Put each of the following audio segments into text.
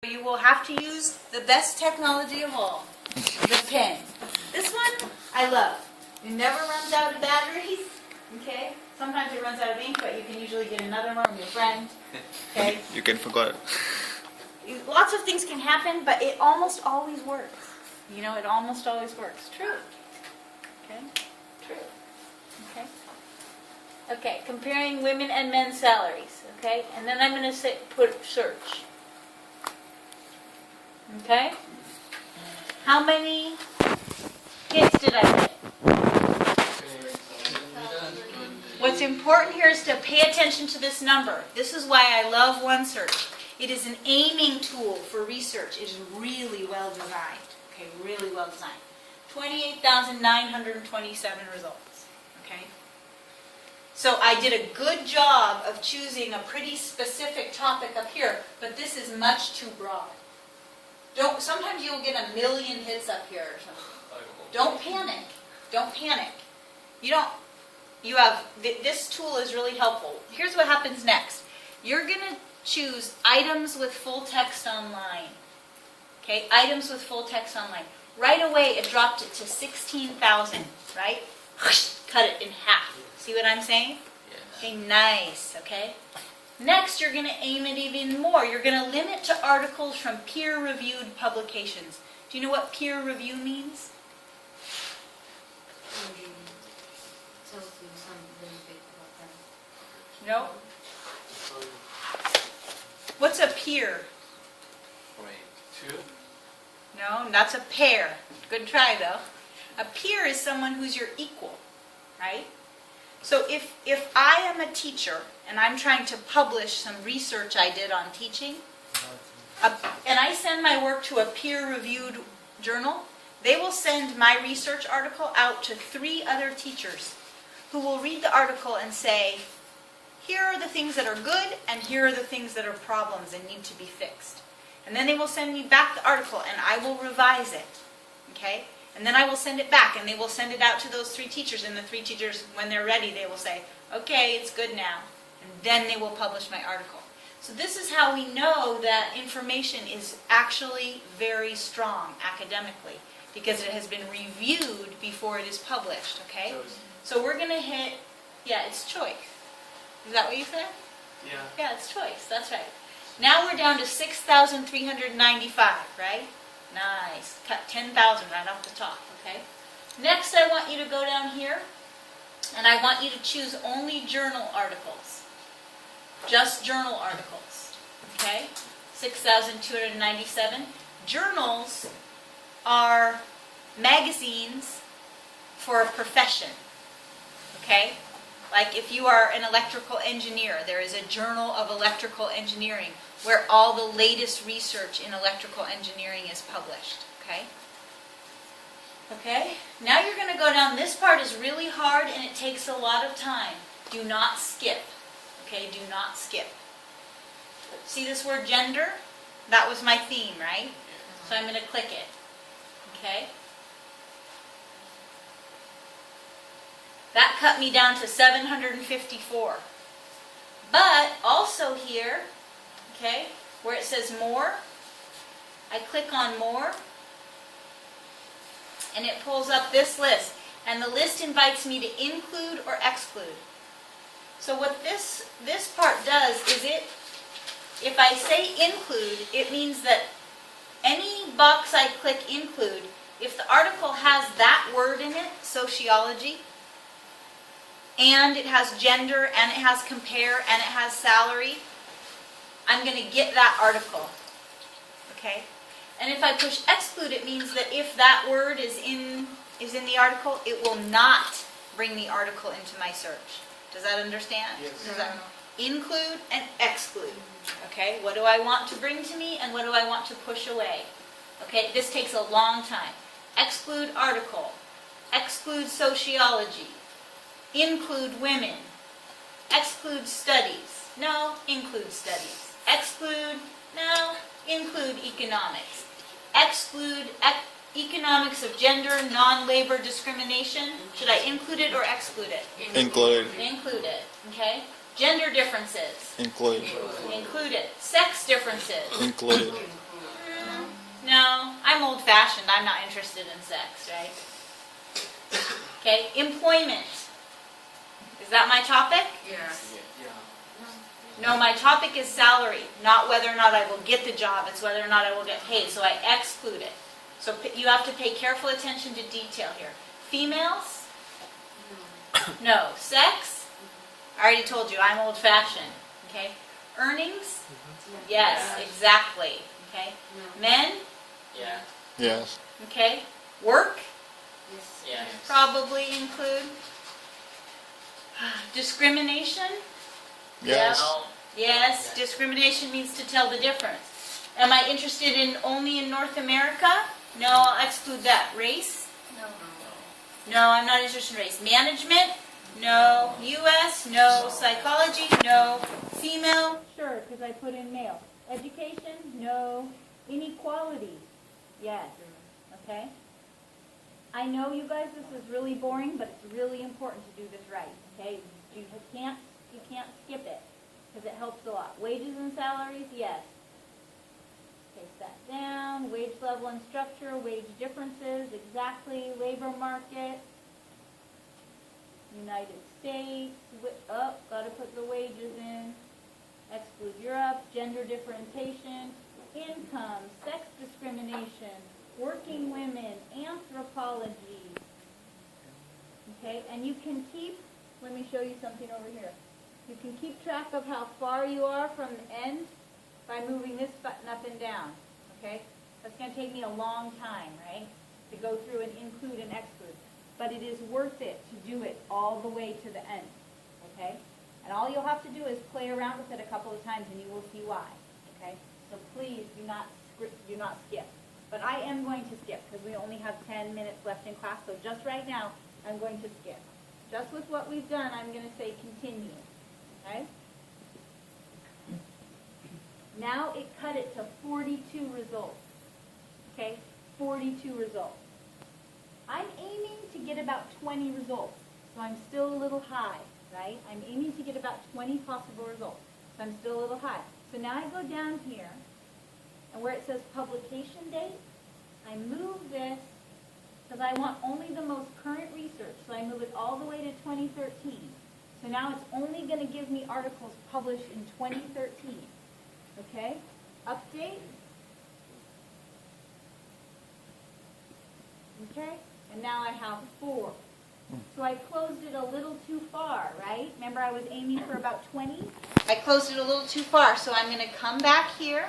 You will have to use the best technology of all, the pen. This one, I love. It never runs out of batteries, okay? Sometimes it runs out of ink, but you can usually get another one from your friend, okay? You can forget. Lots of things can happen, but it almost always works. You know, it almost always works. True. Okay? True. Okay? Okay, comparing women and men's salaries, okay? And then I'm going to put search. Okay? How many hits did I get? What's important here is to pay attention to this number. This is why I love OneSearch. It is an aiming tool for research. It is really well designed. Okay, really well designed. 28,927 results. Okay? So I did a good job of choosing a pretty specific topic up here, but this is much too broad. Sometimes you'll get 1 million hits up here or something. Don't panic. Don't panic. This tool is really helpful. Here's what happens next. You're going to choose items with full text online. Okay, items with full text online. Right away, it dropped it to 16,000, right? Cut it in half. See what I'm saying? Yes. Okay, nice, okay? Next, you're going to aim it even more. You're going to limit to articles from peer-reviewed publications. Do you know what peer review means? No? What's a peer? Wait, 2? No, that's a pair. Good try, though. A peer is someone who's your equal, right? So if I am a teacher and I'm trying to publish some research I did on teaching, and I send my work to a peer-reviewed journal, they will send my research article out to 3 other teachers who will read the article and say, here are the things that are good and here are the things that are problems and need to be fixed. And then they will send me back the article and I will revise it, okay? And then I will send it back and they will send it out to those 3 teachers, and the 3 teachers, when they're ready, they will say, okay, it's good now. And then they will publish my article. So this is how we know that information is actually very strong academically, because it has been reviewed before it is published, okay? So we're going to hit, it's choice. Is that what you said? Yeah. Yeah, it's choice. That's right. Now we're down to 6,395, right? Nice. Cut 10,000 right off the top, okay? Next, I want you to go down here, and I want you to choose only journal articles. Just journal articles, okay? 6,297. Journals are magazines for a profession, okay? Like if you are an electrical engineer, there is a Journal of Electrical Engineering where all the latest research in electrical engineering is published, okay? Okay, now you're going to go down. This part is really hard and it takes a lot of time. Do not skip, okay? Do not skip. See this word gender? That was my theme, right? So I'm going to click it, okay? That cut me down to 754. But also here, okay, where it says more, I click on more, and it pulls up this list. And the list invites me to include or exclude. So what this part does is if I say include, it means that any box I click include, if the article has that word in it, sociology, and it has gender, and it has compare, and it has salary, I'm going to get that article, okay? And if I push exclude, it means that if that word is in the article, it will not bring the article into my search. Does that understand? Yes. Does that include and exclude, okay? What do I want to bring to me, and what do I want to push away? Okay, this takes a long time. Exclude article, exclude sociology, include women, exclude studies, no, include studies, exclude, no, include economics, exclude economics of gender, non-labor discrimination. Should I include it or exclude it? Include. Include it, okay? Gender differences, Include. include it. Sex differences, Include. I'm old-fashioned, I'm not interested in sex, right? Okay, employment. Is that my topic? Yes. No, my topic is salary, not whether or not I will get the job, it's whether or not I will get paid, so I exclude it. So you have to pay careful attention to detail here. Females? No. Sex? I already told you, I'm old-fashioned, okay? Earnings? Yes, exactly, okay? Men? Yeah. Yes. Okay. Work? Yes. Probably include. Discrimination? Yes. No. Yes, discrimination means to tell the difference. Am I interested in only in North America? No, I'll exclude that. Race? No, I'm not interested in race. Management? No. U.S.? No. Psychology? No. Female? Sure, because I put in male. Education? No. Inequality? Yes. Okay? I know you guys, this is really boring, but it's really important to do this right. Okay? You can't skip it, because it helps a lot. Wages and salaries? Yes. Okay, set down. Wage level and structure, wage differences, exactly. Labor market, United States, gotta put the wages in. Exclude Europe, gender differentiation, income, sex discrimination, working women, anthropology. Okay, and you can keep, let me show you something over here. You can keep track of how far you are from the end by moving this button up and down, okay? That's going to take me a long time, right, to go through and include and exclude. But it is worth it to do it all the way to the end, okay? And all you'll have to do is play around with it a couple of times and you will see why, okay? So please do not skip. But I am going to skip because we only have 10 minutes left in class, so just right now I'm going to skip. Just with what we've done, I'm going to say continue. Okay? Now it cut it to 42 results. Okay? 42 results. I'm aiming to get about 20 results. So I'm still a little high, right? I'm aiming to get about 20 possible results. So I'm still a little high. So now I go down here, and where it says publication date, I move this because I want only the most current research. So I move it all the way to 2013. So now it's only going to give me articles published in 2013. Okay? Update. Okay? And now I have 4. So I closed it a little too far, right? Remember I was aiming for about 20? I closed it a little too far. So I'm going to come back here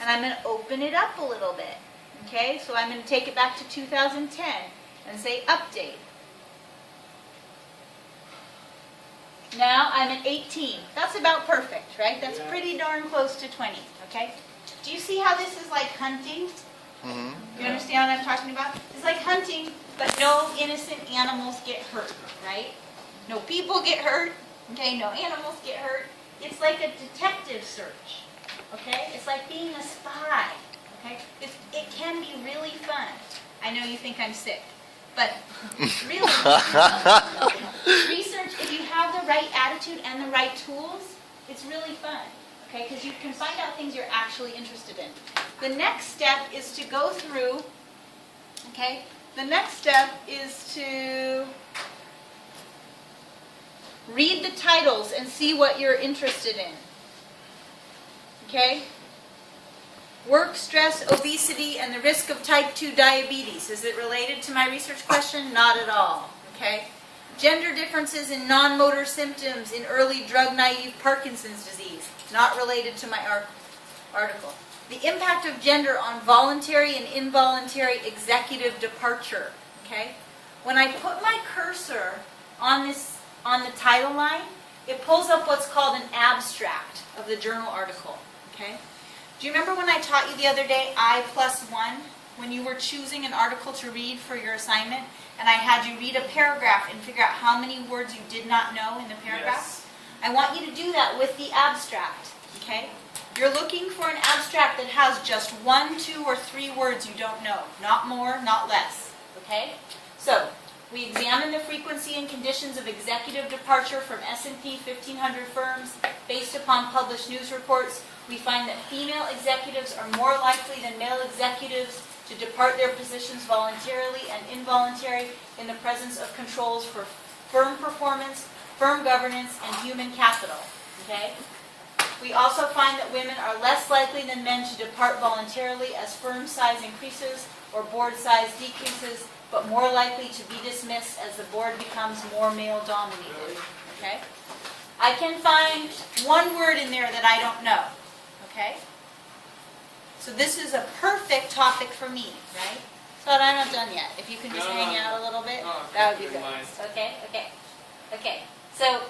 and I'm going to open it up a little bit. Okay? So I'm going to take it back to 2010 and say update. Now I'm at 18. That's about perfect, right? That's pretty darn close to 20, okay? Do you see how this is like hunting? You understand what I'm talking about? It's like hunting, but no innocent animals get hurt, right? No people get hurt, okay? No animals get hurt. It's like a detective search, okay? It's like being a spy, okay? It can be really fun. I know you think I'm sick. But really, research, if you have the right attitude and the right tools, it's really fun, okay? Because you can find out things you're actually interested in. The next step is to go through, okay? The next step is to read the titles and see what you're interested in, okay? Work, stress, obesity, and the risk of type 2 diabetes. Is it related to my research question? Not at all. Okay. Gender differences in non-motor symptoms in early drug-naive Parkinson's disease. Not related to my article. The impact of gender on voluntary and involuntary executive departure. Okay. When I put my cursor on the title line, it pulls up what's called an abstract of the journal article. Okay. Do you remember when I taught you the other day, I+1, when you were choosing an article to read for your assignment, and I had you read a paragraph and figure out how many words you did not know in the paragraph? Yes. I want you to do that with the abstract, okay? You're looking for an abstract that has just 1, 2, or 3 words you don't know. Not more, not less, okay? So, We examine the frequency and conditions of executive departure from S&P 1500 firms based upon published news reports. We find that female executives are more likely than male executives to depart their positions voluntarily and involuntarily in the presence of controls for firm performance, firm governance, and human capital. Okay? We also find that women are less likely than men to depart voluntarily as firm size increases or board size decreases, but more likely to be dismissed as the board becomes more male dominated. Okay? I can find one word in there that I don't know. Okay? So this is a perfect topic for me, right? So I'm not done yet. If you can just hang out a little bit, that would be good. Okay. So,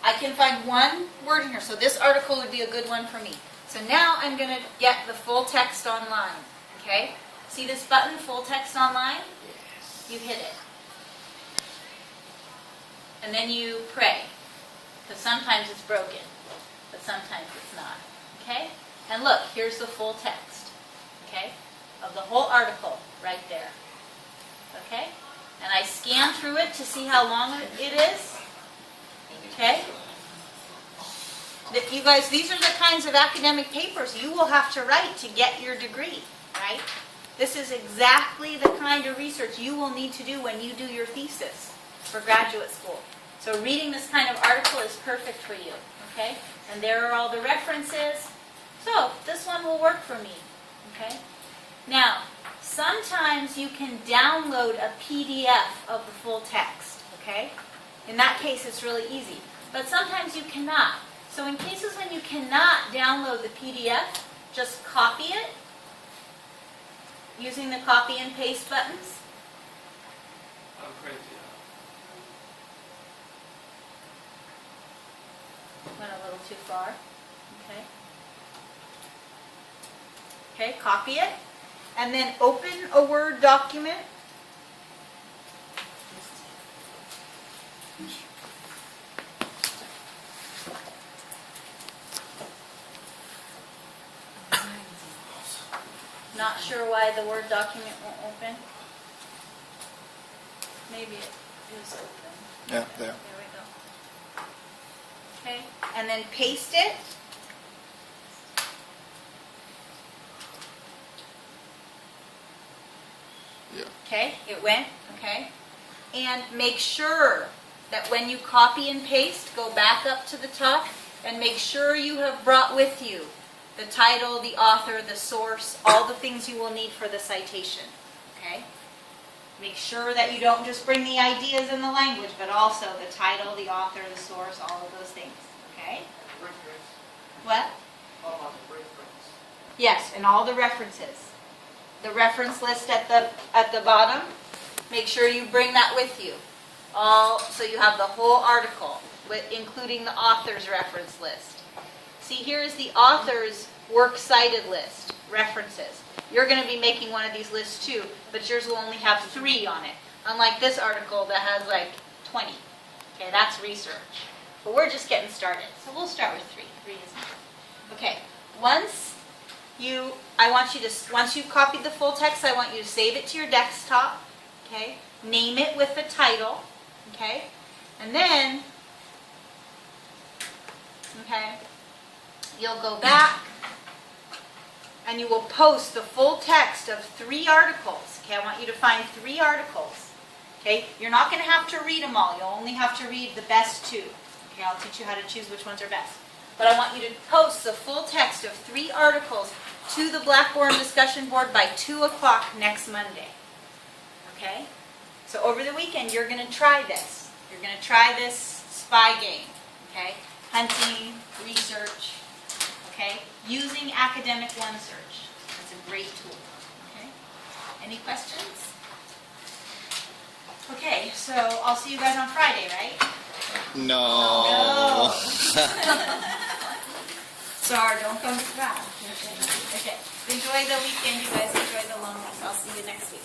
I can find one word in here. So this article would be a good one for me. So now I'm going to get the full text online. Okay? See this button, full text online? Yes. You hit it. And then you pray. Because sometimes it's broken, but sometimes it's not. Okay? And look, here's the full text. Okay? Of the whole article right there. Okay? And I scan through it to see how long it is. Okay? You guys, these are the kinds of academic papers you will have to write to get your degree, right? This is exactly the kind of research you will need to do when you do your thesis for graduate school. So reading this kind of article is perfect for you, okay? And there are all the references. So this one will work for me, okay? Now, sometimes you can download a PDF of the full text, okay? In that case, it's really easy. But sometimes you cannot. So in cases when you cannot download the PDF, just copy it using the copy and paste buttons. Went a little too far. Okay. Okay, copy it. And then open a Word document. Not sure why the Word document won't open. Maybe it is open. Yeah, there. There we go. Okay, and then paste it. Yeah. Okay, it went, okay. And make sure that when you copy and paste, go back up to the top and make sure you have brought with you the title, the author, the source, all the things you will need for the citation, okay? Make sure that you don't just bring the ideas and the language, but also the title, the author, the source, all of those things, okay? What? Yes, and all the references. The reference list at the bottom, make sure you bring that with you. So you have the whole article, including the author's reference list. See, here's the author's works cited list, references. You're going to be making one of these lists too, but yours will only have 3 on it, unlike this article that has like 20. Okay, that's research. But we're just getting started, so we'll start with 3. 3 is enough. Okay, once you've copied the full text, I want you to save it to your desktop, okay? Name it with the title, okay? And then, okay, you'll go back and you will post the full text of 3 articles, okay? I want you to find 3 articles, okay? You're not going to have to read them all. You'll only have to read the best 2, okay? I'll teach you how to choose which ones are best. But I want you to post the full text of 3 articles to the Blackboard discussion board by 2 o'clock next Monday. Okay? So over the weekend, you're going to try this. You're going to try this spy game. Okay? Hunting, research. Okay? Using Academic OneSearch. It's a great tool. Okay? Any questions? Okay, so I'll see you guys on Friday, right? No. Sorry, don't come to class. Okay. Enjoy the weekend, you guys. Enjoy the long week. I'll see you next week.